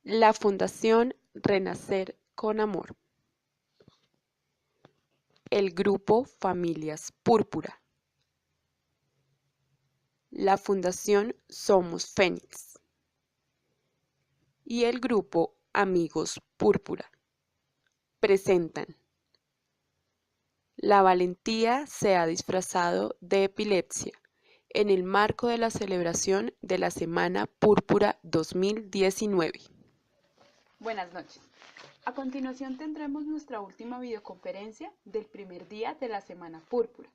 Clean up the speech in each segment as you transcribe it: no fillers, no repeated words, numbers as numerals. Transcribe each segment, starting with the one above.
La Fundación Renacer con Amor. El Grupo Familias Púrpura. La Fundación Somos Fénix. Y el Grupo Amigos Púrpura. Presentan. La valentía se ha disfrazado de epilepsia en el marco de la celebración de la Semana Púrpura 2019. Buenas noches. A continuación tendremos nuestra última videoconferencia del primer día de la Semana Púrpura,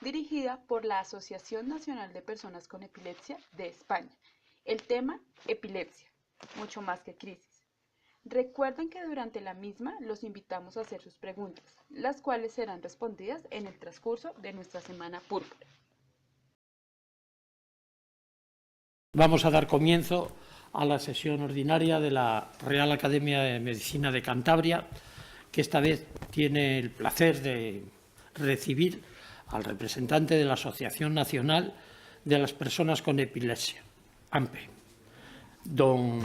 dirigida por la Asociación Nacional de Personas con Epilepsia de España. El tema, epilepsia, mucho más que crisis. Recuerden que durante la misma los invitamos a hacer sus preguntas, las cuales serán respondidas en el transcurso de nuestra Semana Púrpura. Vamos a dar comienzo a la sesión ordinaria de la Real Academia de Medicina de Cantabria, que esta vez tiene el placer de recibir al representante de la Asociación Nacional de las Personas con Epilepsia, AMPE, don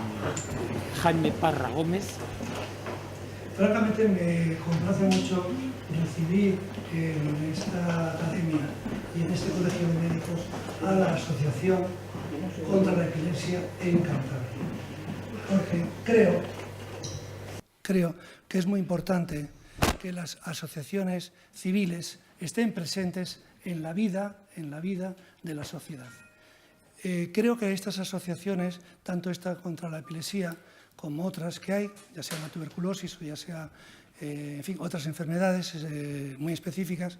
Jaime Parra Gómez. Francamente me complace mucho recibir en esta academia y en este colegio de médicos a la Asociación contra la Epilepsia en Cantabria, porque creo que es muy importante que las asociaciones civiles estén presentes en la vida de la sociedad. Creo que estas asociaciones, tanto esta contra la epilepsia como otras que hay, ya sea la tuberculosis o ya sea otras enfermedades muy específicas,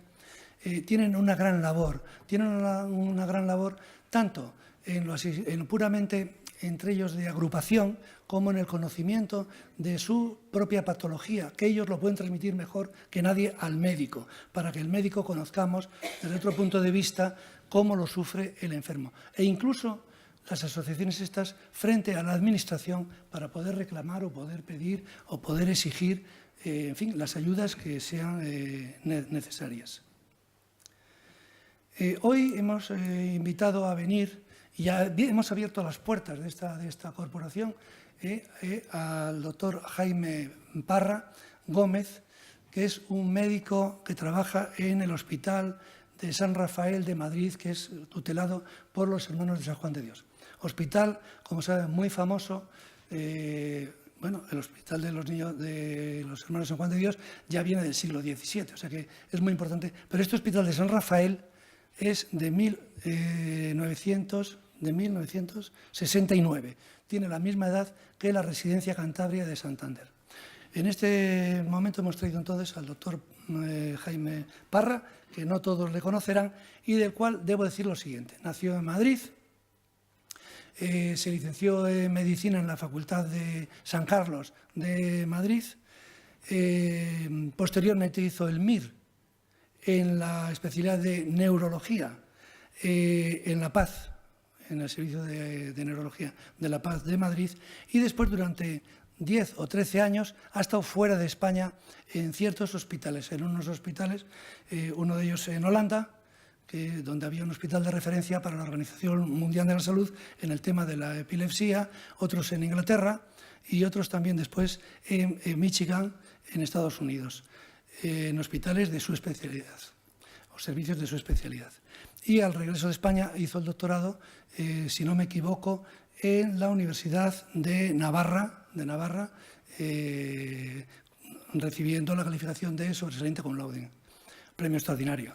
tienen una gran labor. Tienen una gran labor tanto en puramente entre ellos de agrupación como en el conocimiento de su propia patología, que ellos lo pueden transmitir mejor que nadie al médico, para que el médico conozcamos desde otro punto de vista cómo lo sufre el enfermo. E incluso las asociaciones estas frente a la Administración para poder reclamar o poder pedir o poder exigir las ayudas que sean necesarias. Hoy hemos invitado a venir y ya hemos abierto las puertas de esta corporación al doctor Jaime Parra Gómez, que es un médico que trabaja en el Hospital de San Rafael de Madrid, que es tutelado por los Hermanos de San Juan de Dios. Hospital, como saben, muy famoso. El Hospital de los Niños de los Hermanos de San Juan de Dios ya viene del siglo XVII, o sea que es muy importante. Pero este Hospital de San Rafael es de 1969. Tiene la misma edad que la Residencia Cantabria de Santander. En este momento hemos traído entonces al doctor Jaime Parra, que no todos le conocerán, y del cual debo decir lo siguiente. Nació en Madrid, se licenció en Medicina en la Facultad de San Carlos de Madrid, posteriormente hizo el MIR en la especialidad de Neurología en La Paz, en el Servicio de Neurología de La Paz de Madrid, y después durante 10 o 13 años ha estado fuera de España en ciertos hospitales, en unos hospitales, uno de ellos en Holanda, donde había un hospital de referencia para la Organización Mundial de la Salud en el tema de la epilepsia, otros en Inglaterra y otros también después en Michigan, en Estados Unidos, en hospitales de su especialidad, o servicios de su especialidad. Y al regreso de España hizo el doctorado, si no me equivoco, en la Universidad de Navarra, recibiendo la calificación de sobresaliente cum laude, premio extraordinario.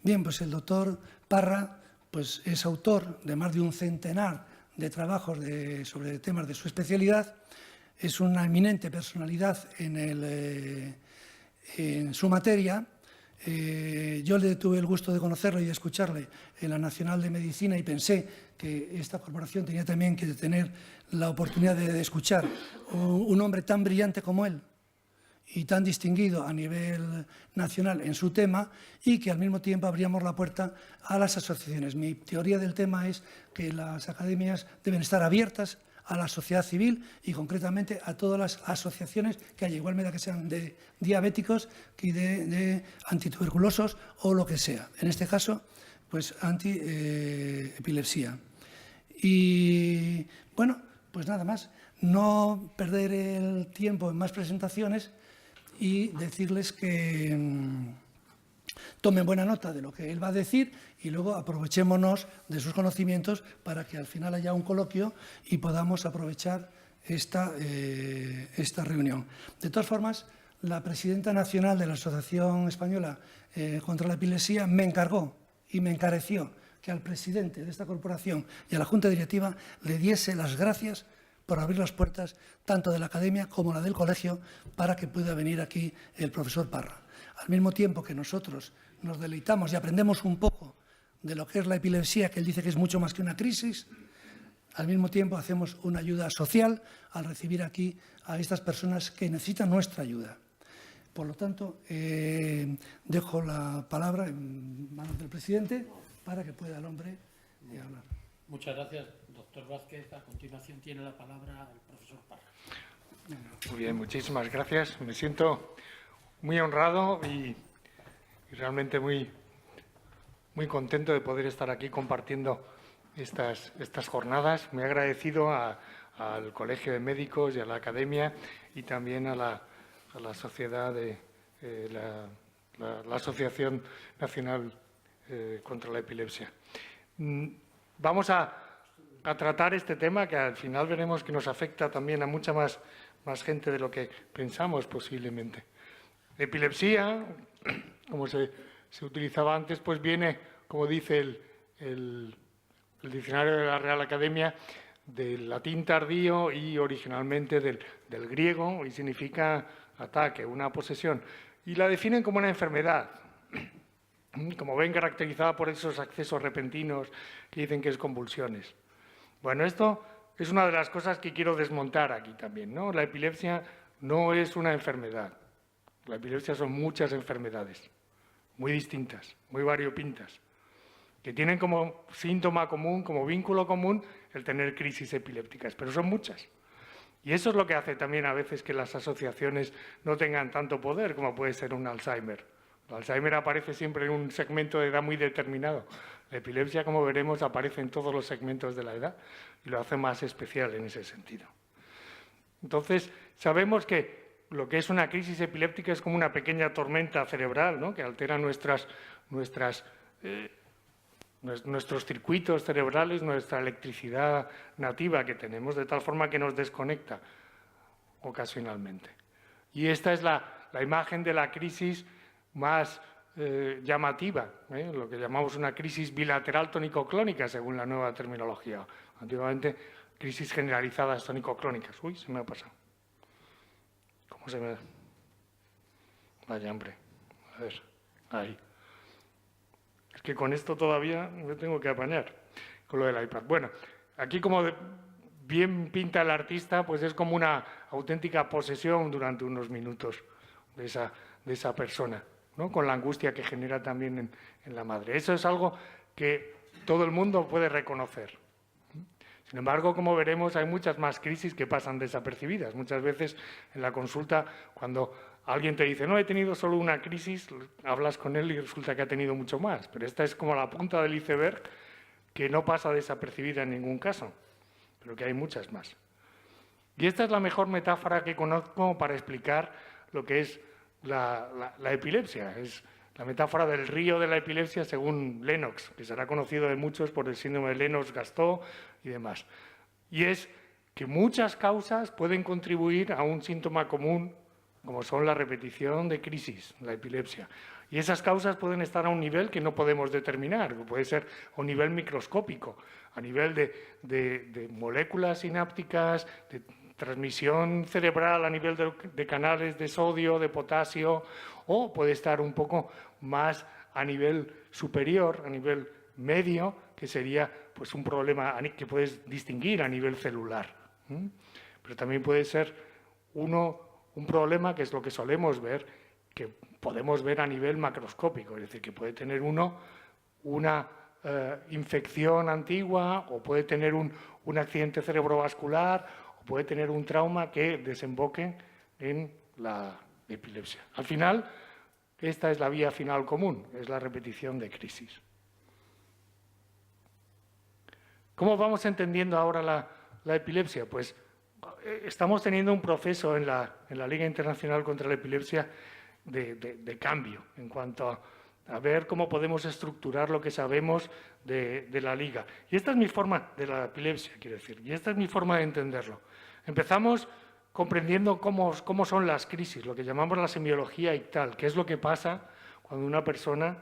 Bien, pues el doctor Parra pues, es autor de más de un centenar de trabajos sobre temas de su especialidad, es una eminente personalidad en su materia. Yo le tuve el gusto de conocerlo y de escucharle en la Nacional de Medicina y pensé que esta corporación tenía también que tener la oportunidad de escuchar un hombre tan brillante como él y tan distinguido a nivel nacional en su tema, y que al mismo tiempo abríamos la puerta a las asociaciones. Mi teoría del tema es que las academias deben estar abiertas a la sociedad civil y concretamente a todas las asociaciones que haya, igual me da que sean de diabéticos que de antituberculosos o lo que sea. En este caso, pues anti-epilepsia. Y bueno, Pues nada más, no perder el tiempo en más presentaciones y decirles que tomen buena nota de lo que él va a decir y luego aprovechémonos de sus conocimientos para que al final haya un coloquio y podamos aprovechar esta reunión. De todas formas, la presidenta nacional de la Asociación Española contra la Epilepsia me encargó y me encareció que al presidente de esta corporación y a la Junta Directiva le diese las gracias por abrir las puertas tanto de la academia como la del colegio para que pueda venir aquí el profesor Parra. Al mismo tiempo que nosotros nos deleitamos y aprendemos un poco de lo que es la epilepsia, que él dice que es mucho más que una crisis, al mismo tiempo hacemos una ayuda social al recibir aquí a estas personas que necesitan nuestra ayuda. Por lo tanto, dejo la palabra en manos del presidente para que pueda el hombre hablar. Muchas gracias, doctor Vázquez. A continuación tiene la palabra el profesor Parra. Muy bien, muchísimas gracias. Me siento muy honrado y realmente muy contento de poder estar aquí compartiendo estas jornadas. Muy agradecido al Colegio de Médicos y a la Academia y también a la sociedad de la Asociación Nacional contra la Epilepsia. Vamos a tratar este tema que al final veremos que nos afecta también a mucha más gente de lo que pensamos posiblemente. Epilepsia, como se utilizaba antes, pues viene, como dice el diccionario de la Real Academia, del latín tardío y originalmente del griego, y significa ataque, una posesión. Y la definen como una enfermedad, como ven, caracterizada por esos accesos repentinos que dicen que es convulsiones. Bueno, esto es una de las cosas que quiero desmontar aquí también, ¿no? La epilepsia no es una enfermedad. La epilepsia son muchas enfermedades, muy distintas, muy variopintas, que tienen como síntoma común, como vínculo común, el tener crisis epilépticas, pero son muchas. Y eso es lo que hace también a veces que las asociaciones no tengan tanto poder como puede ser un Alzheimer. El Alzheimer aparece siempre en un segmento de edad muy determinado. La epilepsia, como veremos, aparece en todos los segmentos de la edad y lo hace más especial en ese sentido. Entonces, sabemos que lo que es una crisis epiléptica es como una pequeña tormenta cerebral, ¿no?, que altera nuestros circuitos cerebrales, nuestra electricidad nativa que tenemos, de tal forma que nos desconecta ocasionalmente. Y esta es la imagen de la crisis más llamativa, lo que llamamos una crisis bilateral tónico-clónica, según la nueva terminología. Antiguamente, crisis generalizadas tónico-clónicas. Uy, se me ha pasado. ¿Cómo se me...? Vaya, hombre. A ver, ahí. Es que con esto todavía me tengo que apañar, con lo del iPad. Bueno, aquí como bien pinta el artista, pues es como una auténtica posesión durante unos minutos de esa persona, ¿no?, con la angustia que genera también en la madre. Eso es algo que todo el mundo puede reconocer. Sin embargo, como veremos, hay muchas más crisis que pasan desapercibidas. Muchas veces en la consulta, cuando alguien te dice, no, he tenido solo una crisis, hablas con él y resulta que ha tenido mucho más. Pero esta es como la punta del iceberg que no pasa desapercibida en ningún caso, pero que hay muchas más. Y esta es la mejor metáfora que conozco para explicar lo que es la epilepsia. Es la metáfora del río de la epilepsia según Lennox, que será conocido de muchos por el síndrome de Lennox-Gastaut y demás. Y es que muchas causas pueden contribuir a un síntoma común, como son la repetición de crisis, la epilepsia. Y esas causas pueden estar a un nivel que no podemos determinar, que puede ser a un nivel microscópico, a nivel de moléculas sinápticas, de transmisión cerebral a nivel de canales de sodio, de potasio, o puede estar un poco más a nivel superior, a nivel medio, que sería pues un problema que puedes distinguir a nivel celular. Pero también puede ser un problema, que es lo que solemos ver, que podemos ver a nivel macroscópico, es decir, que puede tener una infección antigua, o puede tener un accidente cerebrovascular, puede tener un trauma que desemboque en la epilepsia. Al final, esta es la vía final común, es la repetición de crisis. ¿Cómo vamos entendiendo ahora la epilepsia? Pues estamos teniendo un proceso en la Liga Internacional contra la Epilepsia de cambio en cuanto a ver cómo podemos estructurar lo que sabemos de la Liga. Y esta es mi forma de la epilepsia, quiero decir, y esta es mi forma de entenderlo. Empezamos comprendiendo cómo son las crisis, lo que llamamos la semiología ictal, qué es lo que pasa cuando una persona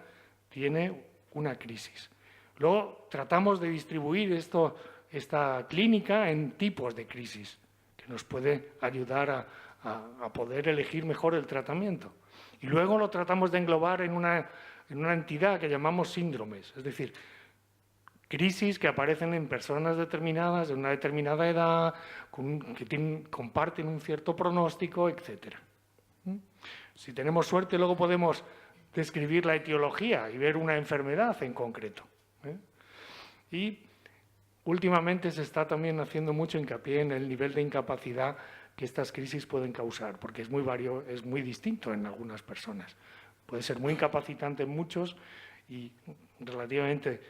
tiene una crisis. Luego tratamos de distribuir esta clínica en tipos de crisis, que nos puede ayudar a poder elegir mejor el tratamiento. Y luego lo tratamos de englobar en una entidad que llamamos síndromes, es decir, crisis que aparecen en personas determinadas, de una determinada edad, que comparten un cierto pronóstico, etc. Si tenemos suerte, luego podemos describir la etiología y ver una enfermedad en concreto. Y últimamente se está también haciendo mucho hincapié en el nivel de incapacidad que estas crisis pueden causar, porque es muy distinto en algunas personas. Puede ser muy incapacitante en muchos y relativamente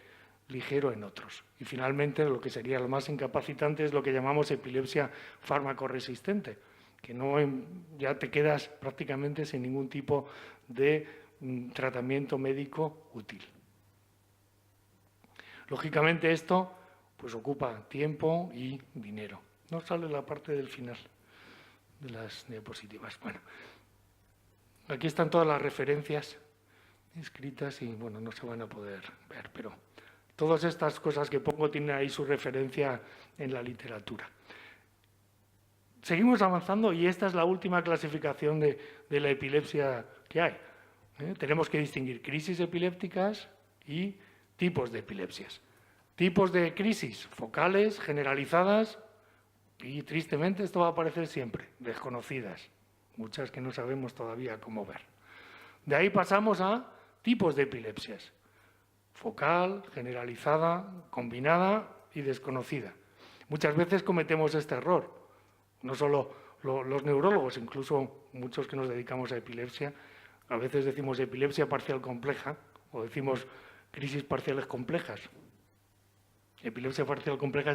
ligero en otros. Y finalmente, lo que sería lo más incapacitante es lo que llamamos epilepsia fármaco-resistente, que ya te quedas prácticamente sin ningún tipo de tratamiento médico útil. Lógicamente esto pues ocupa tiempo y dinero. No sale la parte del final de las diapositivas. Bueno, aquí están todas las referencias escritas y bueno, no se van a poder ver, pero todas estas cosas que pongo tienen ahí su referencia en la literatura. Seguimos avanzando y esta es la última clasificación de la epilepsia que hay. Tenemos que distinguir crisis epilépticas y tipos de epilepsias. Tipos de crisis focales, generalizadas y, tristemente, esto va a aparecer siempre, desconocidas, muchas que no sabemos todavía cómo ver. De ahí pasamos a tipos de epilepsias, focal, generalizada, combinada y desconocida. Muchas veces cometemos este error, no solo los neurólogos, incluso muchos que nos dedicamos a epilepsia, a veces decimos epilepsia parcial compleja o decimos crisis parciales complejas. Epilepsia parcial compleja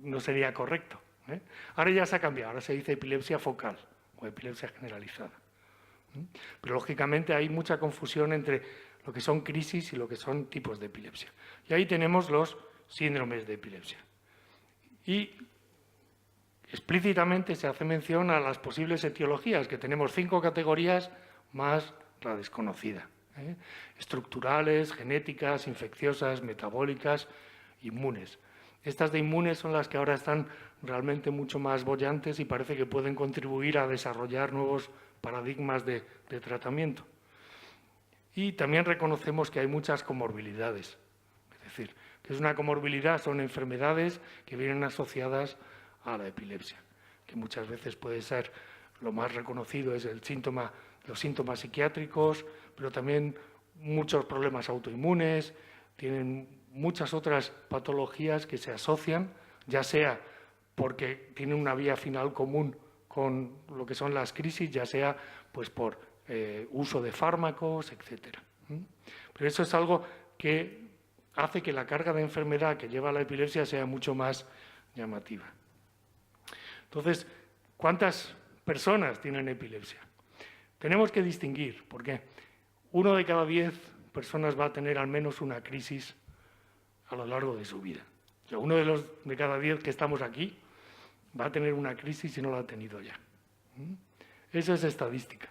no sería correcto. Ahora ya se ha cambiado, ahora se dice epilepsia focal o epilepsia generalizada. Pero lógicamente hay mucha confusión entre lo que son crisis y lo que son tipos de epilepsia. Y ahí tenemos los síndromes de epilepsia. Y explícitamente se hace mención a las posibles etiologías, que tenemos 5 categorías más la desconocida. Estructurales, genéticas, infecciosas, metabólicas, inmunes. Estas de inmunes son las que ahora están realmente mucho más bollantes y parece que pueden contribuir a desarrollar nuevos paradigmas de tratamiento. Y también reconocemos que hay muchas comorbilidades. Es decir, que es una comorbilidad, son enfermedades que vienen asociadas a la epilepsia, que muchas veces puede ser, lo más reconocido es los síntomas psiquiátricos, pero también muchos problemas autoinmunes, tienen muchas otras patologías que se asocian, ya sea porque tienen una vía final común con lo que son las crisis, ya sea pues por uso de fármacos, etc. Pero eso es algo que hace que la carga de enfermedad que lleva la epilepsia sea mucho más llamativa. Entonces, ¿cuántas personas tienen epilepsia? Tenemos que distinguir, porque 1 de cada 10 personas va a tener al menos una crisis a lo largo de su vida. O sea, 1 de cada 10 que estamos aquí va a tener una crisis si no la ha tenido ya. Eso es estadística.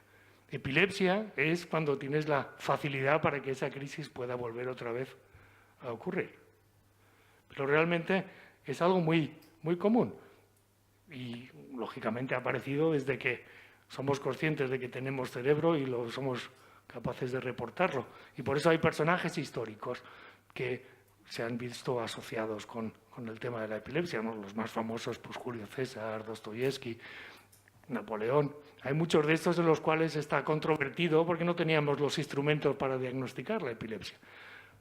Epilepsia es cuando tienes la facilidad para que esa crisis pueda volver otra vez a ocurrir. Pero realmente es algo muy, muy común. Y, lógicamente, ha aparecido desde que somos conscientes de que tenemos cerebro y somos capaces de reportarlo. Y por eso hay personajes históricos que se han visto asociados con el tema de la epilepsia, ¿no? Los más famosos, pues Julio César, Dostoyevsky, Napoleón. Hay muchos de estos en los cuales está controvertido porque no teníamos los instrumentos para diagnosticar la epilepsia.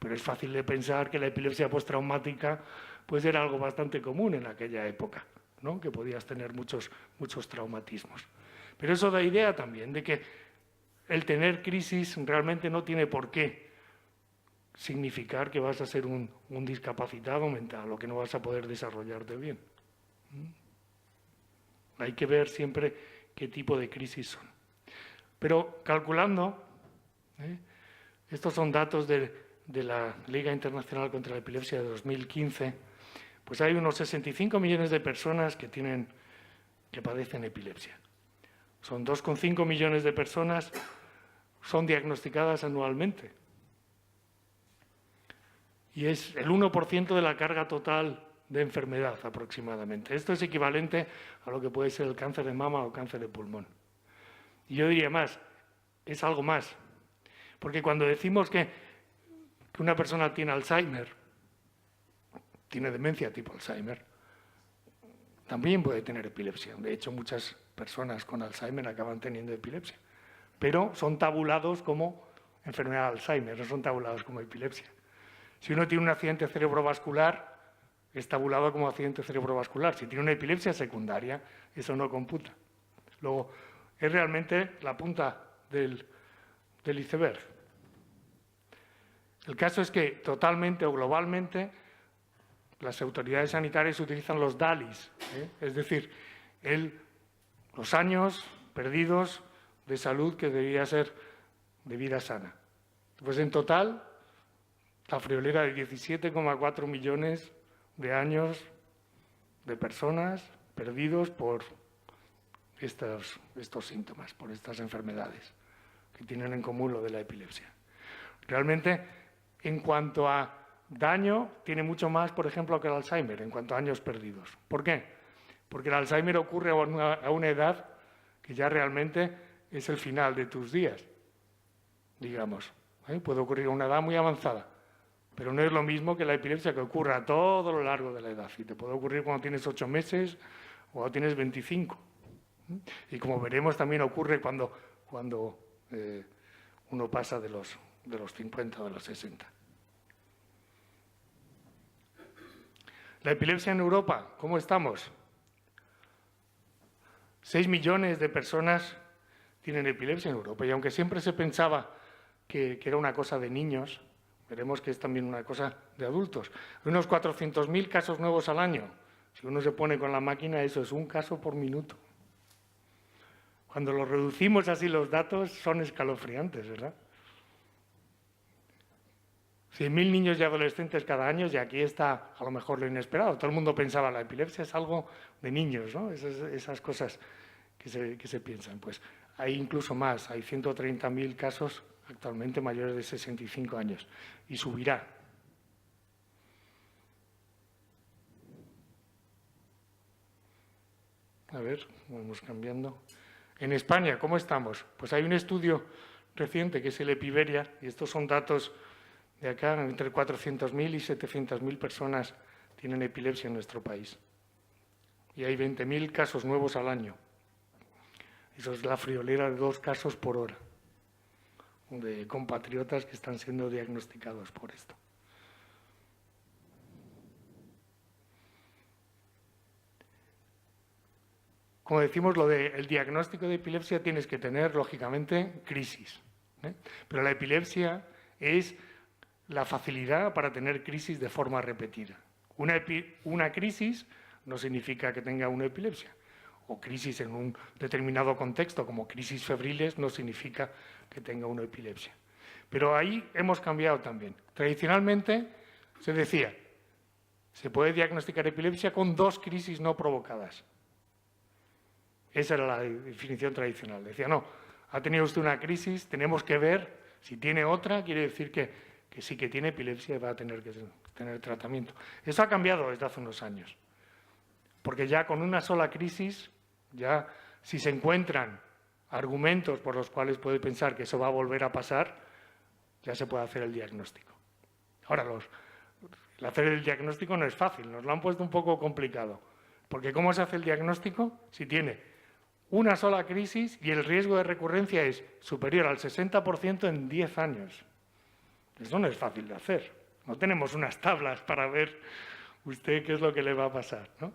Pero es fácil de pensar que la epilepsia postraumática pues era algo bastante común en aquella época, ¿no? Que podías tener muchos traumatismos. Pero eso da idea también de que el tener crisis realmente no tiene por qué significar que vas a ser un discapacitado mental o que no vas a poder desarrollarte bien. Hay que ver siempre qué tipo de crisis son. Pero calculando, estos son datos de la Liga Internacional contra la Epilepsia de 2015, pues hay unos 65 millones de personas que padecen epilepsia. Son 2,5 millones de personas son diagnosticadas anualmente. Y es el 1% de la carga total de enfermedad aproximadamente. Esto es equivalente a lo que puede ser el cáncer de mama o cáncer de pulmón. Y yo diría más, es algo más. Porque cuando decimos que una persona tiene Alzheimer, tiene demencia tipo Alzheimer, también puede tener epilepsia. De hecho, muchas personas con Alzheimer acaban teniendo epilepsia. Pero son tabulados como enfermedad de Alzheimer, no son tabulados como epilepsia. Si uno tiene un accidente cerebrovascular, es tabulado como accidente cerebrovascular. Si tiene una epilepsia secundaria, eso no computa. Luego, es realmente la punta del iceberg. El caso es que totalmente o globalmente las autoridades sanitarias utilizan los DALIs, es decir, los años perdidos de salud que debería ser de vida sana. Pues en total, la friolera de 17,4 millones de años de personas perdidos por estos síntomas, por estas enfermedades que tienen en común lo de la epilepsia. Realmente, en cuanto a daño, tiene mucho más, por ejemplo, que el Alzheimer, en cuanto a años perdidos. ¿Por qué? Porque el Alzheimer ocurre a una edad que ya realmente es el final de tus días, digamos. Puede ocurrir a una edad muy avanzada, pero no es lo mismo que la epilepsia, que ocurre a todo lo largo de la edad. Y te puede ocurrir cuando tienes 8 meses o cuando tienes 25. Y como veremos, también ocurre cuando uno pasa de los 50 o de los 60. La epilepsia en Europa, ¿cómo estamos? 6 millones de personas tienen epilepsia en Europa, y aunque siempre se pensaba que era una cosa de niños, veremos que es también una cosa de adultos. Hay unos 400.000 casos nuevos al año. Si uno se pone con la máquina, eso es un caso por minuto. Cuando lo reducimos así los datos, son escalofriantes, ¿verdad? 100.000 niños y adolescentes cada año, y aquí está a lo mejor lo inesperado. Todo el mundo pensaba, la epilepsia es algo de niños, ¿no? Esas cosas que se piensan. Pues hay incluso más, hay 130.000 casos actualmente mayores de 65 años, y subirá. A ver, vamos cambiando. En España, ¿cómo estamos? Pues hay un estudio reciente que es el Epiveria, y estos son datos de acá, entre 400.000 y 700.000 personas tienen epilepsia en nuestro país. Y hay 20.000 casos nuevos al año. Eso es la friolera de 2 casos por hora de compatriotas que están siendo diagnosticados por esto. Como decimos, lo del diagnóstico de epilepsia tienes que tener, lógicamente, crisis. Pero la epilepsia es la facilidad para tener crisis de forma repetida. Una crisis no significa que tenga una epilepsia, o crisis en un determinado contexto, como crisis febriles, no significa que tenga una epilepsia. Pero ahí hemos cambiado también. Tradicionalmente se decía, se puede diagnosticar epilepsia con 2 crisis no provocadas. Esa era la definición tradicional. Decía, no, ha tenido usted una crisis, tenemos que ver, si tiene otra, quiere decir que sí que tiene epilepsia y va a tener que tener tratamiento. Eso ha cambiado desde hace unos años, porque ya con una sola crisis, ya si se encuentran argumentos por los cuales puede pensar que eso va a volver a pasar, ya se puede hacer el diagnóstico. Ahora, el hacer el diagnóstico no es fácil, nos lo han puesto un poco complicado, porque ¿cómo se hace el diagnóstico? Si tiene una sola crisis y el riesgo de recurrencia es superior al 60% en 10 años. Eso no es fácil de hacer. No tenemos unas tablas para ver usted qué es lo que le va a pasar, ¿no?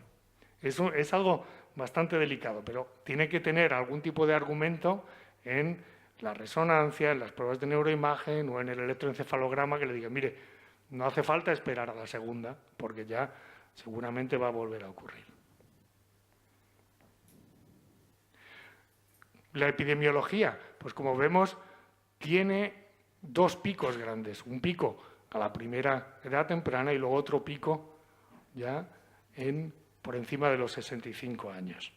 Eso es algo bastante delicado, pero tiene que tener algún tipo de argumento en la resonancia, en las pruebas de neuroimagen o en el electroencefalograma, que le digan, mire, no hace falta esperar a la segunda, porque ya seguramente va a volver a ocurrir. La epidemiología, pues como vemos, tiene dos picos grandes. Un pico a la primera edad temprana y luego otro pico ya por encima de los 65 años.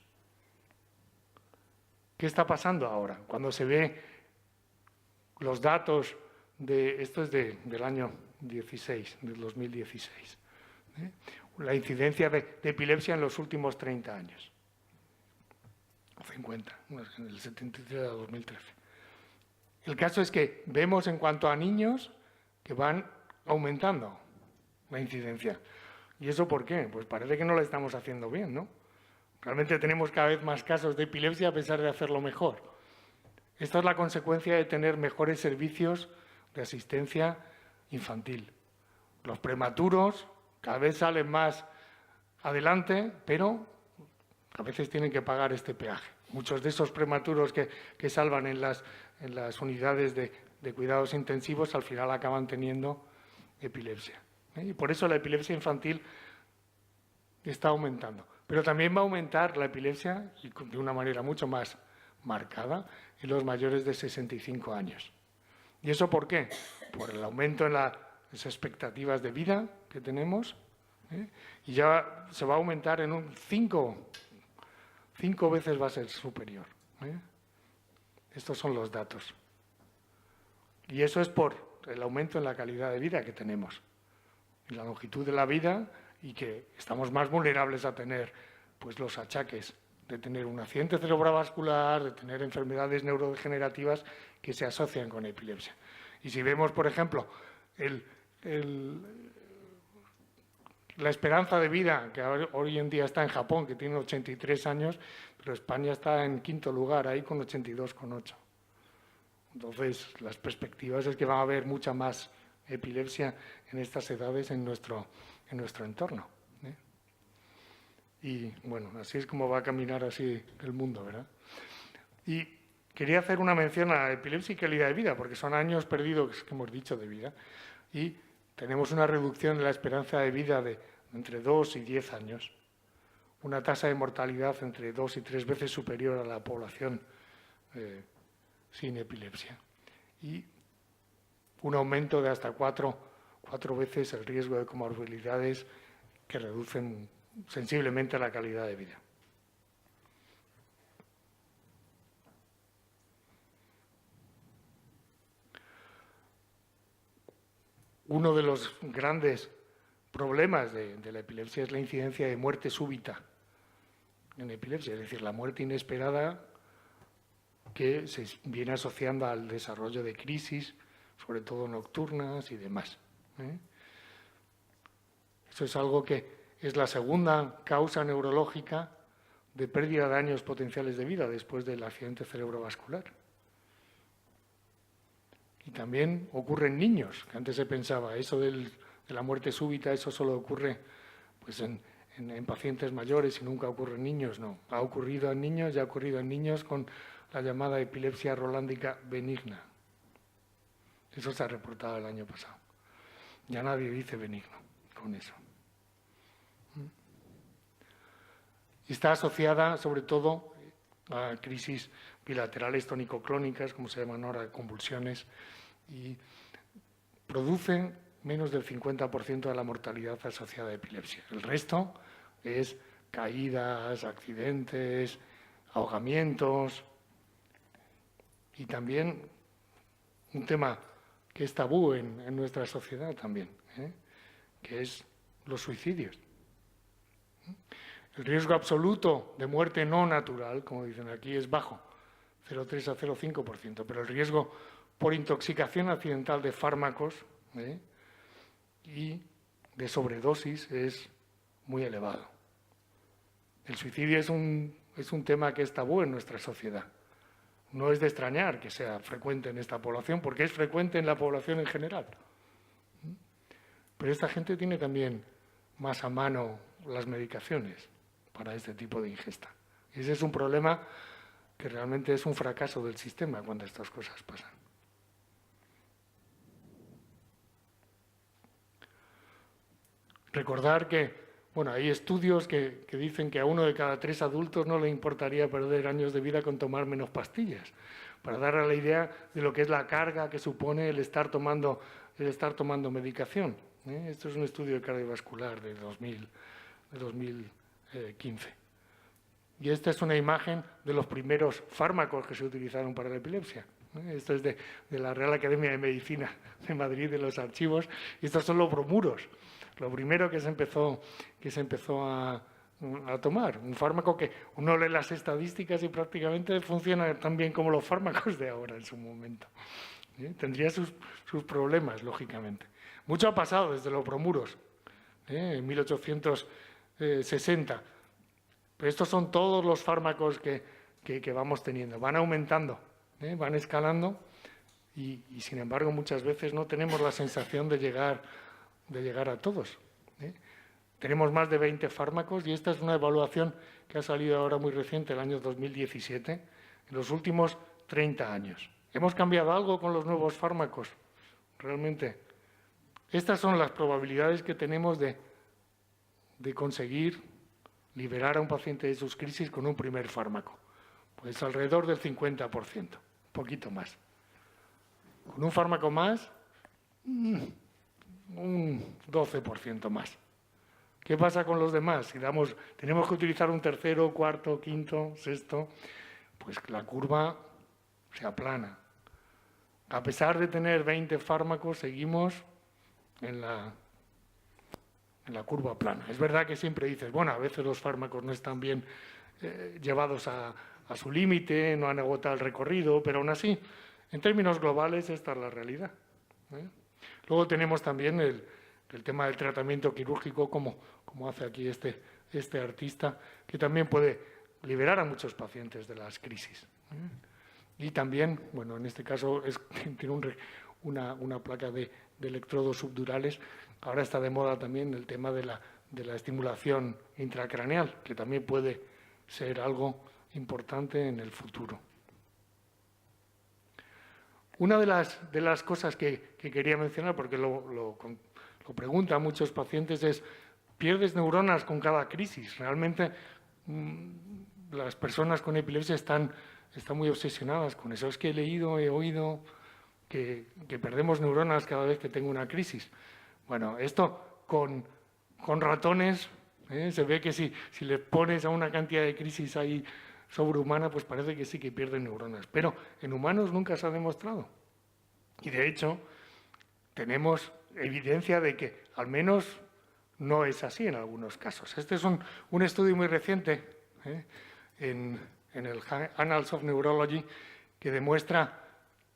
¿Qué está pasando ahora? Cuando se ve los datos esto es del año 16, del 2016, la incidencia de epilepsia en los últimos 30 años, 50, en el 73 a 2013. El caso es que vemos en cuanto a niños que van aumentando la incidencia. ¿Y eso por qué? Pues parece que no lo estamos haciendo bien, ¿no? Realmente tenemos cada vez más casos de epilepsia a pesar de hacerlo mejor. Esta es la consecuencia de tener mejores servicios de asistencia infantil. Los prematuros cada vez salen más adelante, pero a veces tienen que pagar este peaje. Muchos de esos prematuros que salvan en las unidades de cuidados intensivos al final acaban teniendo epilepsia. Y por eso la epilepsia infantil está aumentando. Pero también va a aumentar la epilepsia de una manera mucho más marcada en los mayores de 65 años. ¿Y eso por qué? Por el aumento en las expectativas de vida que tenemos, y ya se va a aumentar en un 5 veces va a ser superior. Estos son los datos. Y eso es por el aumento en la calidad de vida que tenemos, en la longitud de la vida, y que estamos más vulnerables a tener pues, los achaques de tener un accidente cerebrovascular, de tener enfermedades neurodegenerativas que se asocian con epilepsia. Y si vemos, por ejemplo, la esperanza de vida, que hoy en día está en Japón, que tiene 83 años, pero España está en quinto lugar, ahí con 82,8. Entonces, las perspectivas es que va a haber mucha más epilepsia en estas edades en nuestro entorno. Y bueno, así es como va a caminar así el mundo, ¿verdad? Y quería hacer una mención a epilepsia y calidad de vida, porque son años perdidos que hemos dicho de vida, y tenemos una reducción de la esperanza de vida de entre 2 y 10 años, una tasa de mortalidad entre 2 y 3 veces superior a la población sin epilepsia, y un aumento de hasta 4 veces el riesgo de comorbilidades que reducen sensiblemente la calidad de vida. Uno de los grandes problemas de la epilepsia es la incidencia de muerte súbita en epilepsia, es decir, la muerte inesperada que se viene asociando al desarrollo de crisis, sobre todo nocturnas y demás. Eso es algo que es la segunda causa neurológica de pérdida de años potenciales de vida después del accidente cerebrovascular. Y también ocurre en niños, que antes se pensaba, eso de la muerte súbita, eso solo ocurre pues, en pacientes mayores y nunca ocurre en niños. No, ha ocurrido en niños y ha ocurrido en niños con la llamada epilepsia rolándica benigna. Eso se ha reportado el año pasado. Ya nadie dice benigno con eso. Y está asociada sobre todo a crisis bilaterales tónico-clónicas, como se llaman ahora, convulsiones, y producen menos del 50% de la mortalidad asociada a epilepsia. El resto es caídas, accidentes, ahogamientos, y también un tema que es tabú en nuestra sociedad también, que es los suicidios. El riesgo absoluto de muerte no natural, como dicen aquí, es bajo, 0,3 a 0,5%, pero el riesgo por intoxicación accidental de fármacos y de sobredosis es muy elevado. El suicidio es un tema que es tabú en nuestra sociedad. No es de extrañar que sea frecuente en esta población, porque es frecuente en la población en general. Pero esta gente tiene también más a mano las medicaciones para este tipo de ingesta. Ese es un problema que realmente es un fracaso del sistema cuando estas cosas pasan. Recordar que, bueno, hay estudios que dicen que a 1 de cada 3 adultos no le importaría perder años de vida con tomar menos pastillas, para dar la idea de lo que es la carga que supone el estar tomando medicación. Esto es un estudio cardiovascular de 2015. Y esta es una imagen de los primeros fármacos que se utilizaron para la epilepsia. Esto es de la Real Academia de Medicina de Madrid, de los archivos, y estos son los bromuros. Lo primero que se empezó a tomar, un fármaco que uno lee las estadísticas y prácticamente funciona tan bien como los fármacos de ahora en su momento. Tendría sus problemas, lógicamente. Mucho ha pasado desde los bromuros, en 1860. Pero estos son todos los fármacos que vamos teniendo. Van aumentando, van escalando y, sin embargo, muchas veces no tenemos la sensación de llegar a todos. Tenemos más de 20 fármacos y esta es una evaluación que ha salido ahora muy reciente, el año 2017, en los últimos 30 años. ¿Hemos cambiado algo con los nuevos fármacos? Realmente, estas son las probabilidades que tenemos de conseguir liberar a un paciente de sus crisis con un primer fármaco. Pues alrededor del 50%, un poquito más. Con un fármaco más, un 12% más. ¿Qué pasa con los demás? Si tenemos que utilizar un tercero, cuarto, quinto, sexto, pues la curva se aplana. A pesar de tener 20 fármacos, seguimos en la curva plana. Es verdad que siempre dices, bueno, a veces los fármacos no están bien llevados a su límite, no han agotado el recorrido, pero aún así, en términos globales, esta es la realidad. Luego tenemos también el tema del tratamiento quirúrgico, como hace aquí este artista, que también puede liberar a muchos pacientes de las crisis. Y también, bueno, en este caso tiene una placa de electrodos subdurales. Ahora está de moda también el tema de la estimulación intracraneal, que también puede ser algo importante en el futuro. Una de las cosas que quería mencionar, porque lo preguntan muchos pacientes, es: ¿pierdes neuronas con cada crisis? Realmente las personas con epilepsia están muy obsesionadas con eso. Es que he oído que perdemos neuronas cada vez que tengo una crisis. Bueno, esto con ratones, se ve que si le pones a una cantidad de crisis ahí sobrehumana, pues parece que sí que pierden neuronas. Pero en humanos nunca se ha demostrado. Y de hecho, tenemos evidencia de que al menos no es así en algunos casos. Este es un estudio muy reciente en el Annals of Neurology que demuestra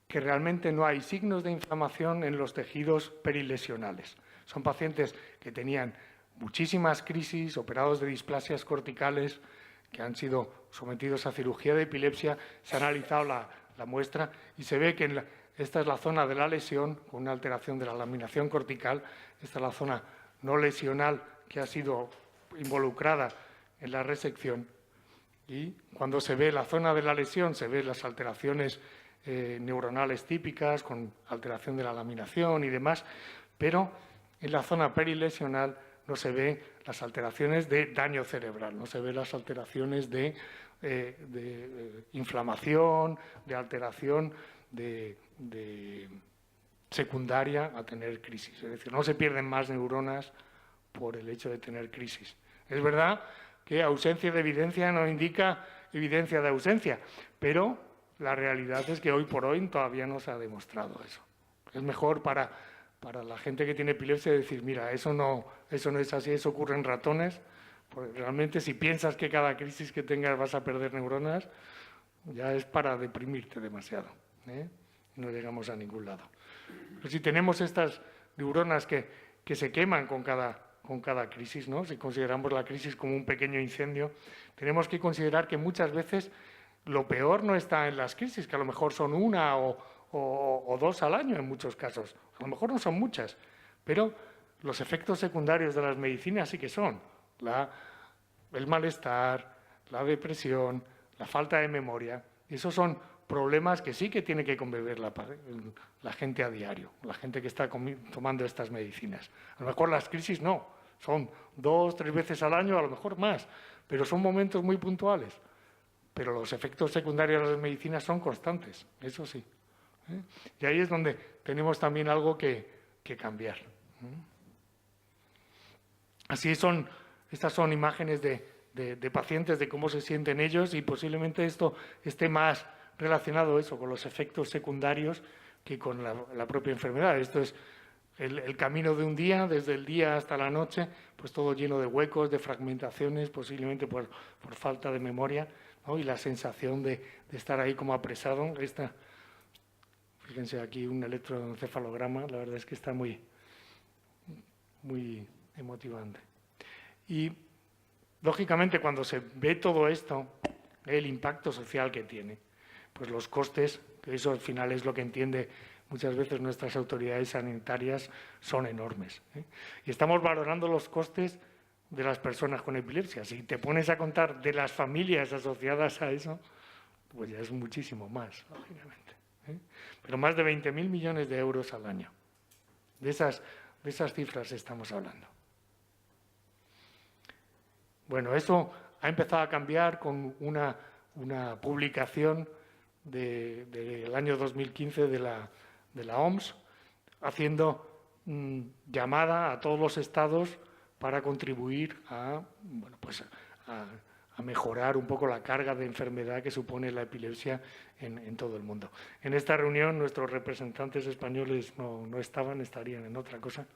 que realmente no hay signos de inflamación en los tejidos perilesionales. Son pacientes que tenían muchísimas crisis, operados de displasias corticales, que han sido sometidos a cirugía de epilepsia. Se ha analizado la muestra y se ve que esta es la zona de la lesión, con una alteración de la laminación cortical. Esta es la zona no lesional que ha sido involucrada en la resección. Y cuando se ve la zona de la lesión, se ven las alteraciones neuronales típicas, con alteración de la laminación y demás, pero en la zona perilesional no se ven las alteraciones de daño cerebral, no se ven las alteraciones de inflamación, de alteración de secundaria a tener crisis. Es decir, no se pierden más neuronas por el hecho de tener crisis. Es verdad que ausencia de evidencia no indica evidencia de ausencia, pero la realidad es que hoy por hoy todavía no se ha demostrado eso. Es mejor para la gente que tiene epilepsia decir, mira, eso no es así, eso ocurre en ratones, porque realmente si piensas que cada crisis que tengas vas a perder neuronas, ya es para deprimirte demasiado, no llegamos a ningún lado. Pero si tenemos estas neuronas que se queman con cada crisis, ¿no? Si consideramos la crisis como un pequeño incendio, tenemos que considerar que muchas veces lo peor no está en las crisis, que a lo mejor son una o dos al año en muchos casos. A lo mejor no son muchas, pero los efectos secundarios de las medicinas sí que son. El malestar, la depresión, la falta de memoria. Esos son problemas que sí que tiene que convivir la gente a diario, la gente que está tomando estas medicinas. A lo mejor las crisis no, son 2 o 3 veces al año, a lo mejor más, pero son momentos muy puntuales. Pero los efectos secundarios de las medicinas son constantes, eso sí. Y ahí es donde tenemos también algo que cambiar. Así estas son imágenes de pacientes, de cómo se sienten ellos, y posiblemente esto esté más relacionado con los efectos secundarios que con la propia enfermedad. Esto es el camino de un día, desde el día hasta la noche, pues todo lleno de huecos, de fragmentaciones, posiblemente por falta de memoria, ¿no? Y la sensación de estar ahí como apresado. Fíjense aquí un electroencefalograma, la verdad es que está muy, muy emotivante. Y, lógicamente, cuando se ve todo esto, el impacto social que tiene, pues los costes, que eso al final es lo que entiende muchas veces nuestras autoridades sanitarias, son enormes. Y estamos valorando los costes de las personas con epilepsia. Si te pones a contar de las familias asociadas a eso, pues ya es muchísimo más, lógicamente. Pero más de 20.000 millones de euros al año. De esas cifras estamos hablando. Bueno, eso ha empezado a cambiar con una publicación del año 2015 de la OMS, haciendo llamada a todos los estados para contribuir a mejorar un poco la carga de enfermedad que supone la epilepsia en todo el mundo. En esta reunión nuestros representantes españoles no estarían en otra cosa,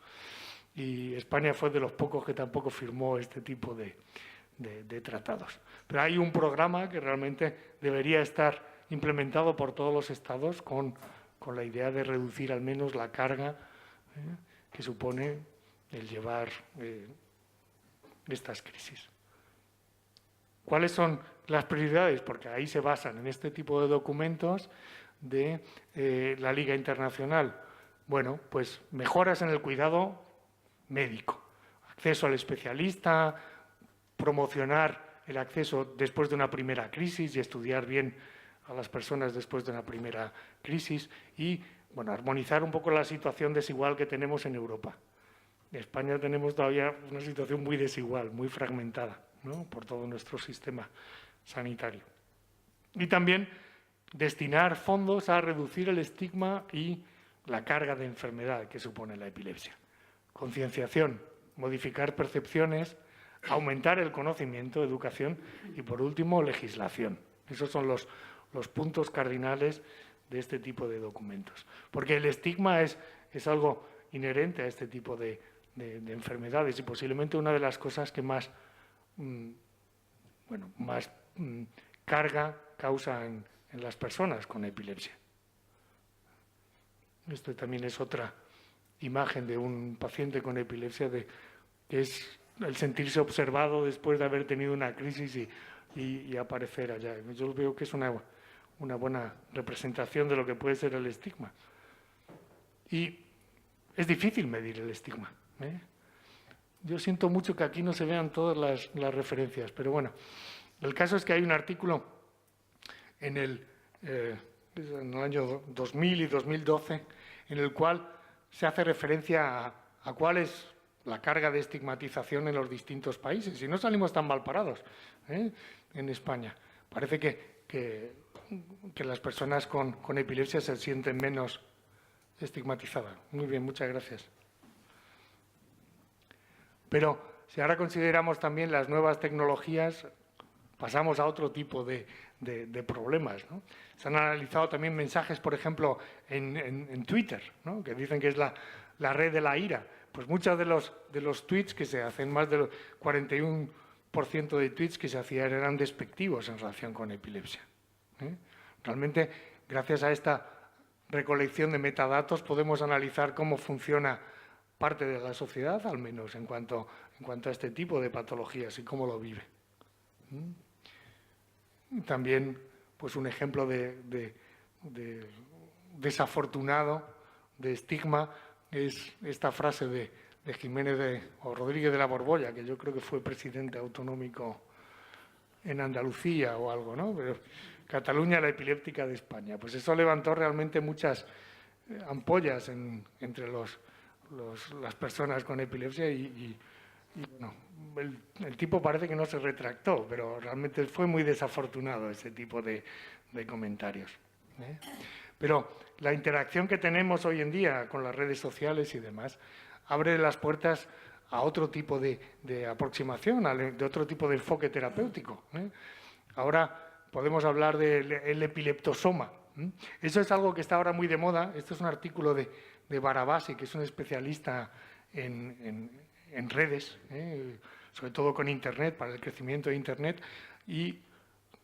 y España fue de los pocos que tampoco firmó este tipo de tratados. Pero hay un programa que realmente debería estar implementado por todos los estados con la idea de reducir al menos la carga que supone el llevar estas crisis. ¿Cuáles son las prioridades? Porque ahí se basan en este tipo de documentos de la Liga Internacional. Bueno, pues mejoras en el cuidado médico, acceso al especialista, promocionar el acceso después de una primera crisis y estudiar bien a las personas después de una primera crisis y, bueno, armonizar un poco la situación desigual que tenemos en Europa. En España tenemos todavía una situación muy desigual, muy fragmentada, ¿no?, por todo nuestro sistema sanitario. Y también destinar fondos a reducir el estigma y la carga de enfermedad que supone la epilepsia. Concienciación, modificar percepciones, aumentar el conocimiento, educación y, por último, legislación. Esos son los puntos cardinales de este tipo de documentos. Porque el estigma es algo inherente a este tipo de enfermedades y posiblemente una de las cosas que más carga causa en las personas con epilepsia. Esto también es otra imagen de un paciente con epilepsia, que es el sentirse observado después de haber tenido una crisis y aparecer allá. Yo veo que es una buena representación de lo que puede ser el estigma. Y es difícil medir el estigma, ¿eh? Yo siento mucho que aquí no se vean todas las referencias, pero bueno, el caso es que hay un artículo en el año 2000 y 2012 en el cual se hace referencia a cuál es la carga de estigmatización en los distintos países, y no salimos tan mal parados, ¿eh?, en España. Parece que las personas con epilepsia se sienten menos estigmatizadas. Muy bien, muchas gracias. Pero si ahora consideramos también las nuevas tecnologías, pasamos a otro tipo de problemas, ¿no? Se han analizado también mensajes, por ejemplo, en Twitter, ¿no?, que dicen que es la red de la ira. Pues muchos de los tweets que se hacen, más del 41% de tweets que se hacían eran despectivos en relación con epilepsia, ¿eh? Realmente, gracias a esta recolección de metadatos, podemos analizar cómo funciona parte de la sociedad, al menos en cuanto a este tipo de patologías y cómo lo vive. También, pues, un ejemplo de desafortunado, de estigma, es esta frase de Jiménez o Rodríguez de la Borbolla, que yo creo que fue presidente autonómico en Andalucía o algo, ¿no? Pero Cataluña, la epiléptica de España. Pues eso levantó realmente muchas ampollas entre las personas con epilepsia y bueno, el tipo parece que no se retractó, pero realmente fue muy desafortunado ese tipo de comentarios, ¿eh? Pero la interacción que tenemos hoy en día con las redes sociales y demás abre las puertas a otro tipo de aproximación, de otro tipo de enfoque terapéutico, ¿eh? Ahora podemos hablar del epileptosoma. Eso es algo que está ahora muy de moda. Esto es un artículo de Barabasi, que es un especialista en redes, sobre todo con Internet, para el crecimiento de Internet. Y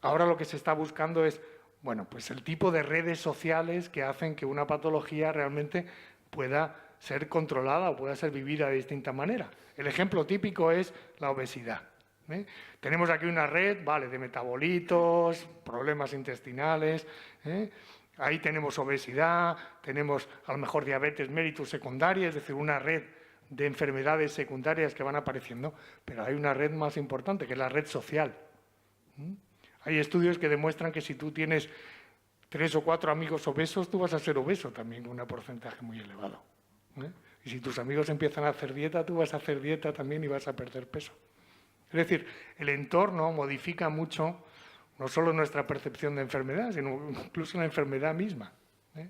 ahora lo que se está buscando es, bueno, pues el tipo de redes sociales que hacen que una patología realmente pueda ser controlada o pueda ser vivida de distinta manera. El ejemplo típico es la obesidad. Tenemos aquí una red, vale, de metabolitos, problemas intestinales, ahí tenemos obesidad, tenemos a lo mejor diabetes mellitus secundaria, es decir, una red de enfermedades secundarias que van apareciendo, pero hay una red más importante, que es la red social. Hay estudios que demuestran que si tú tienes 3 o 4 amigos obesos, tú vas a ser obeso también, con un porcentaje muy elevado. Y si tus amigos empiezan a hacer dieta, tú vas a hacer dieta también y vas a perder peso. Es decir, el entorno modifica mucho no solo nuestra percepción de enfermedad, sino incluso la enfermedad misma, ¿eh?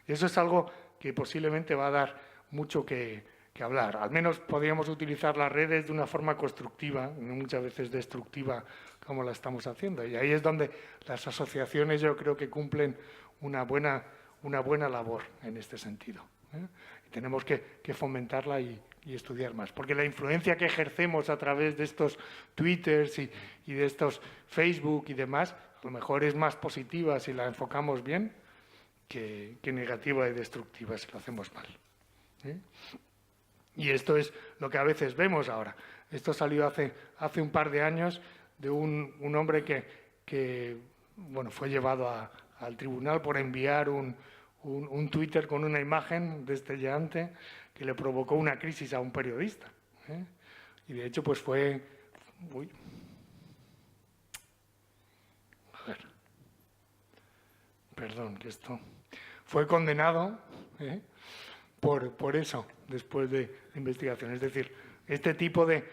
Y eso es algo que posiblemente va a dar mucho que hablar. Al menos podríamos utilizar las redes de una forma constructiva, no muchas veces destructiva como la estamos haciendo. Y ahí es donde las asociaciones yo creo que cumplen una buena labor en este sentido, ¿eh? Y tenemos que fomentarla y estudiar más, porque la influencia que ejercemos a través de estos Twitters y de estos Facebook y demás, a lo mejor es más positiva si la enfocamos bien que negativa y destructiva si lo hacemos mal, ¿eh? Y esto es lo que a veces vemos ahora. Esto salió hace un par de años de un hombre que bueno, fue llevado al tribunal por enviar un Twitter con una imagen destellante que le provocó una crisis a un periodista, ¿eh? Y de hecho pues fue... Uy. A ver. Perdón, que esto... Fue condenado, ¿eh? por eso, después de investigación. Es decir, este tipo de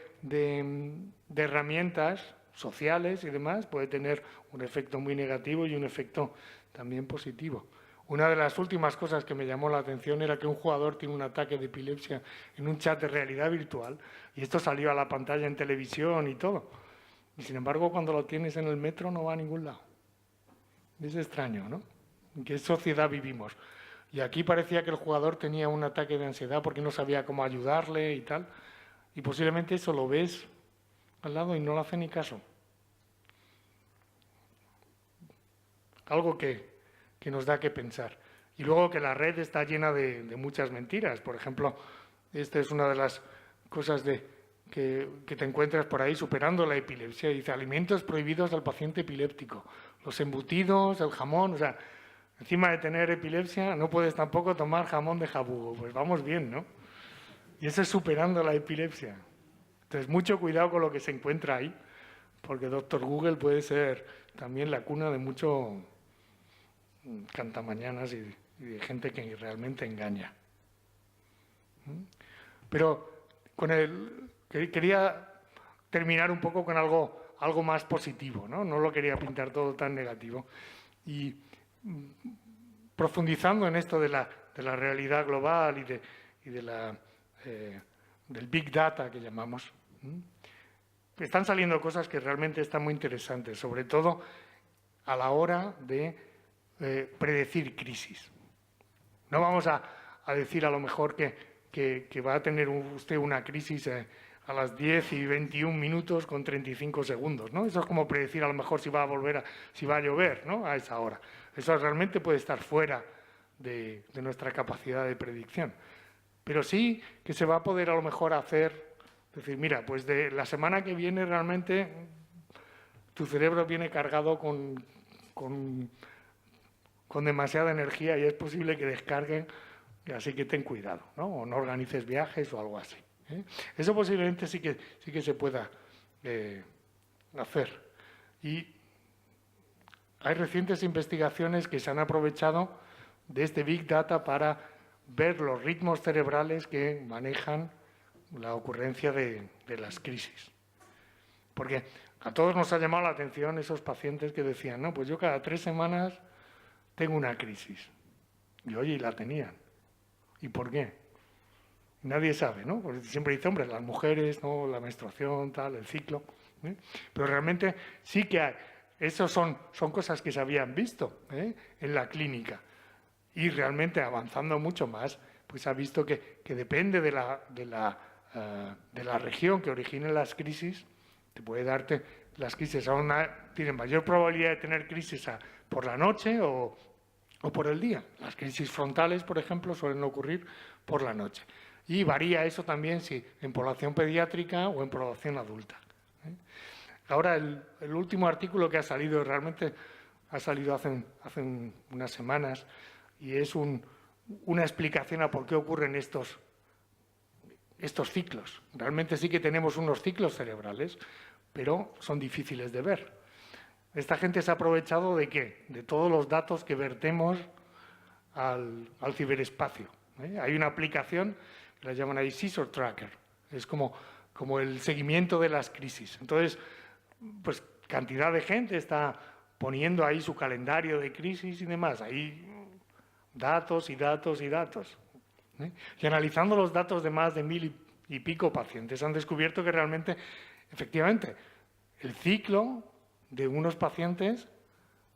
herramientas sociales y demás puede tener un efecto muy negativo y un efecto también positivo. Una de las últimas cosas que me llamó la atención era que un jugador tiene un ataque de epilepsia en un chat de realidad virtual y esto salió a la pantalla en televisión y todo. Y sin embargo, cuando lo tienes en el metro no va a ningún lado. Es extraño, ¿no? ¿En qué sociedad vivimos? Y aquí parecía que el jugador tenía un ataque de ansiedad porque no sabía cómo ayudarle y tal. Y posiblemente eso lo ves al lado y no le hace ni caso. Algo que nos da que pensar. Y luego que la red está llena de muchas mentiras. Por ejemplo, esta es una de las cosas que te encuentras por ahí superando la epilepsia. Dice, alimentos prohibidos al paciente epiléptico. Los embutidos, el jamón, o sea, encima de tener epilepsia no puedes tampoco tomar jamón de jabugo. Pues vamos bien, ¿no? Y eso es superando la epilepsia. Entonces, mucho cuidado con lo que se encuentra ahí, porque Dr. Google puede ser también la cuna de mucho cantamañanas y de gente que realmente engaña. Pero quería terminar un poco con algo más positivo, ¿no? No lo quería pintar todo tan negativo. Y profundizando en esto de la realidad global y del Big Data que llamamos, están saliendo cosas que realmente están muy interesantes, sobre todo a la hora de predecir crisis. No vamos a decir a lo mejor que va a tener usted una crisis a las 10 y 21 minutos con 35 segundos, ¿no? Eso es como predecir a lo mejor si va a llover, ¿no? A esa hora. Eso realmente puede estar fuera de nuestra capacidad de predicción. Pero sí que se va a poder a lo mejor hacer, decir, mira, pues de la semana que viene realmente tu cerebro viene cargado con demasiada energía y es posible que descarguen, así que ten cuidado, ¿no? O no organices viajes o algo así, ¿eh? Eso posiblemente sí que se pueda hacer. Y hay recientes investigaciones que se han aprovechado de este Big Data para ver los ritmos cerebrales que manejan la ocurrencia de las crisis. Porque a todos nos ha llamado la atención esos pacientes que decían, no, pues yo cada 3 semanas tengo una crisis. Y oye, y la tenían. ¿Y por qué? Nadie sabe, ¿no? Porque siempre dice, hombre, las mujeres, ¿no? La menstruación, tal, el ciclo. ¿Eh? Pero realmente sí que hay. Esas son cosas que se habían visto en la clínica. Y realmente avanzando mucho más, pues se ha visto que depende de la región que origine las crisis, te puede darte las crisis, tienen mayor probabilidad de tener crisis por la noche o por el día. Las crisis frontales, por ejemplo, suelen ocurrir por la noche. Y varía eso también si en población pediátrica o en población adulta. Ahora, el último artículo que ha salido, realmente ha salido hace unas semanas, y es una explicación a por qué ocurren estos ciclos. Realmente sí que tenemos unos ciclos cerebrales, pero son difíciles de ver. Esta gente se ha aprovechado ¿de qué? De todos los datos que vertemos al ciberespacio. Hay una aplicación que la llaman ahí Scissor Tracker. Es como el seguimiento de las crisis. Entonces, pues cantidad de gente está poniendo ahí su calendario de crisis y demás. Ahí datos y datos y datos. Y analizando los datos de más de 1000 y pico pacientes, han descubierto que realmente, efectivamente, el ciclo de unos pacientes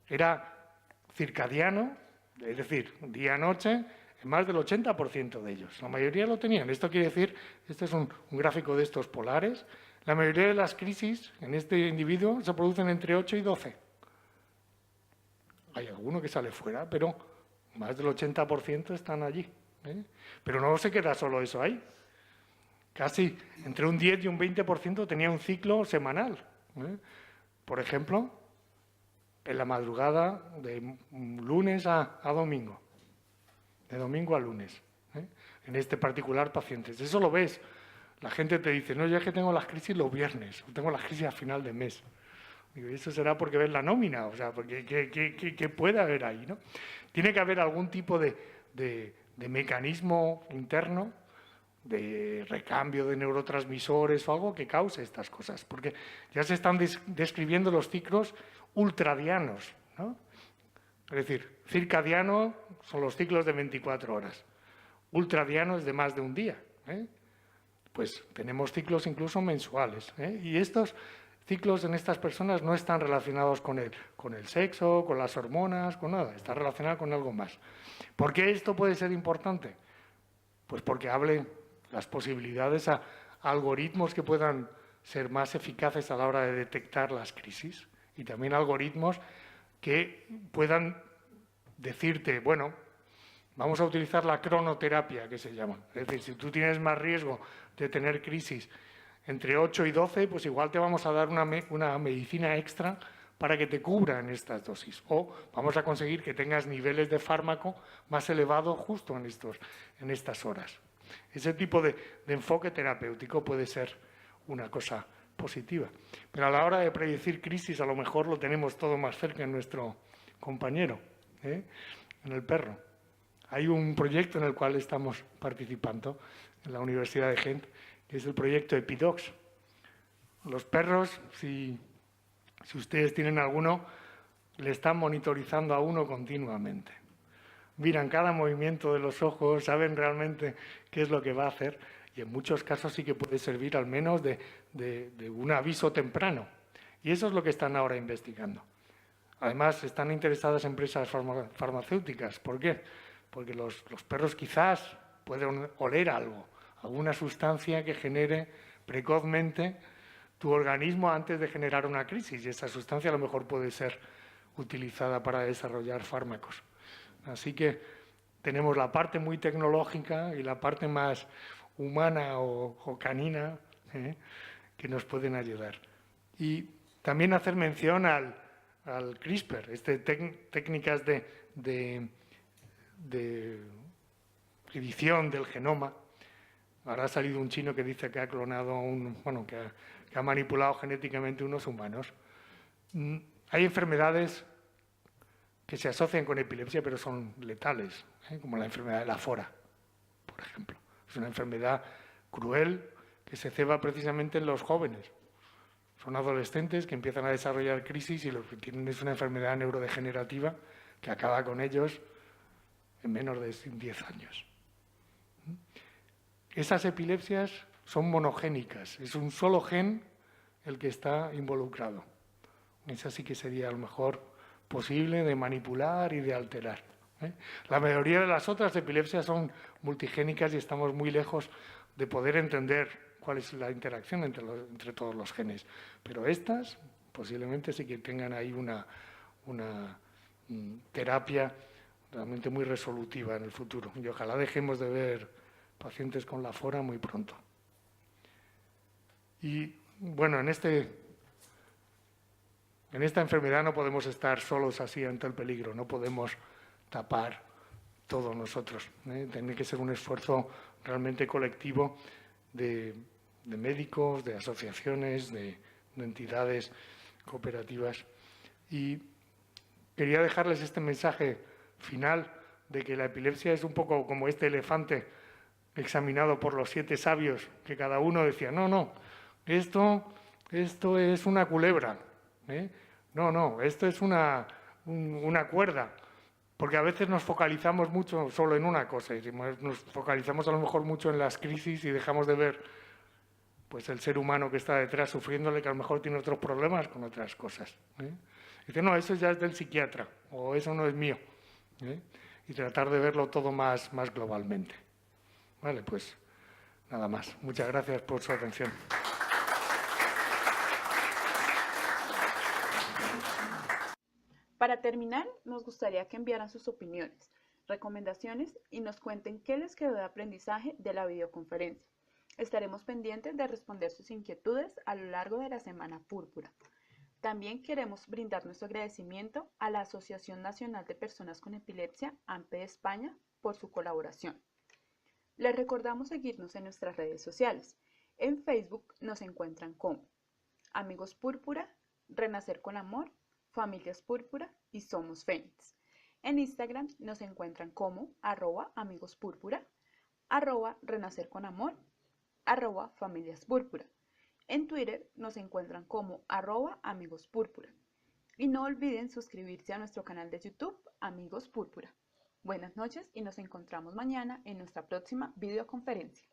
era circadiano, es decir, día-noche, en más del 80% de ellos. La mayoría lo tenían. Esto quiere decir, este es un gráfico de estos polares, la mayoría de las crisis en este individuo se producen entre 8 y 12. Hay alguno que sale fuera, pero más del 80% están allí. Pero no se queda solo eso ahí. Casi entre un 10 y un 20% tenía un ciclo semanal. Por ejemplo, en la madrugada de lunes a domingo. De domingo a lunes. En este particular paciente. Eso lo ves. La gente te dice, no, yo es que tengo las crisis los viernes, o tengo las crisis a final de mes. Digo, eso será porque ves la nómina, o sea, porque ¿qué puede haber ahí, ¿no? Tiene que haber algún tipo de mecanismo interno, de recambio de neurotransmisores o algo que cause estas cosas, porque ya se están describiendo los ciclos ultradianos, ¿no? Es decir, circadiano son los ciclos de 24 horas, ultradiano es de más de un día, Pues tenemos ciclos incluso mensuales, y estos ciclos en estas personas no están relacionados con el sexo, con las hormonas, con nada, está relacionado con algo más. ¿Por qué esto puede ser importante? Pues porque hable las posibilidades a algoritmos que puedan ser más eficaces a la hora de detectar las crisis y también algoritmos que puedan decirte, bueno, vamos a utilizar la cronoterapia, que se llama. Es decir, si tú tienes más riesgo de tener crisis entre 8 y 12, pues igual te vamos a dar una medicina extra para que te cubran estas dosis. O vamos a conseguir que tengas niveles de fármaco más elevados justo en estas horas. Ese tipo de enfoque terapéutico puede ser una cosa positiva. Pero a la hora de predecir crisis, a lo mejor lo tenemos todo más cerca en nuestro compañero, en el perro. Hay un proyecto en el cual estamos participando en la Universidad de Gent, que es el proyecto Epidox. Los perros, si ustedes tienen alguno, le están monitorizando a uno continuamente. Miran cada movimiento de los ojos, saben realmente qué es lo que va a hacer y en muchos casos sí que puede servir al menos de un aviso temprano. Y eso es lo que están ahora investigando. Además, están interesadas empresas farmacéuticas. ¿Por qué? Porque los perros quizás pueden oler algo, alguna sustancia que genere precozmente tu organismo antes de generar una crisis. Y esa sustancia a lo mejor puede ser utilizada para desarrollar fármacos. Así que tenemos la parte muy tecnológica y la parte más humana o canina que nos pueden ayudar. Y también hacer mención al CRISPR, técnicas de edición del genoma. Ahora ha salido un chino que dice que ha clonado que ha manipulado genéticamente unos humanos. Hay enfermedades que se asocian con epilepsia, pero son letales, como la enfermedad de la fora, por ejemplo. Es una enfermedad cruel que se ceba precisamente en los jóvenes. Son adolescentes que empiezan a desarrollar crisis y lo que tienen es una enfermedad neurodegenerativa que acaba con ellos en menos de 10 años. Esas epilepsias son monogénicas, es un solo gen el que está involucrado. Esa sí que sería a lo mejor posible de manipular y de alterar. La mayoría de las otras epilepsias son multigénicas y estamos muy lejos de poder entender cuál es la interacción entre todos los genes. Pero estas posiblemente sí que tengan ahí una terapia realmente muy resolutiva en el futuro. Y ojalá dejemos de ver pacientes con la fora muy pronto. Y bueno, en esta enfermedad no podemos estar solos así ante el peligro, no podemos tapar todos nosotros. Tiene que ser un esfuerzo realmente colectivo de médicos, de asociaciones, de entidades cooperativas. Y quería dejarles este mensaje final de que la epilepsia es un poco como este elefante examinado por los 7 sabios, que cada uno decía, no, esto es una culebra, no, esto es una cuerda, porque a veces nos focalizamos mucho solo en una cosa, y nos focalizamos a lo mejor mucho en las crisis y dejamos de ver pues el ser humano que está detrás sufriéndole, que a lo mejor tiene otros problemas con otras cosas. Dice, no, eso ya es del psiquiatra, o eso no es mío. Y tratar de verlo todo más globalmente. Vale, pues nada más. Muchas gracias por su atención. Para terminar, nos gustaría que enviaran sus opiniones, recomendaciones y nos cuenten qué les quedó de aprendizaje de la videoconferencia. Estaremos pendientes de responder sus inquietudes a lo largo de la Semana Púrpura. También queremos brindar nuestro agradecimiento a la Asociación Nacional de Personas con Epilepsia, AMPE de España, por su colaboración. Les recordamos seguirnos en nuestras redes sociales. En Facebook nos encuentran como Amigos Púrpura, Renacer con Amor, Familias Púrpura y Somos Fénix. En Instagram nos encuentran como @amigospúrpura, @renacer con amor, @familias púrpura. En Twitter nos encuentran como @amigospúrpura. Y no olviden suscribirse a nuestro canal de YouTube, Amigos Púrpura. Buenas noches y nos encontramos mañana en nuestra próxima videoconferencia.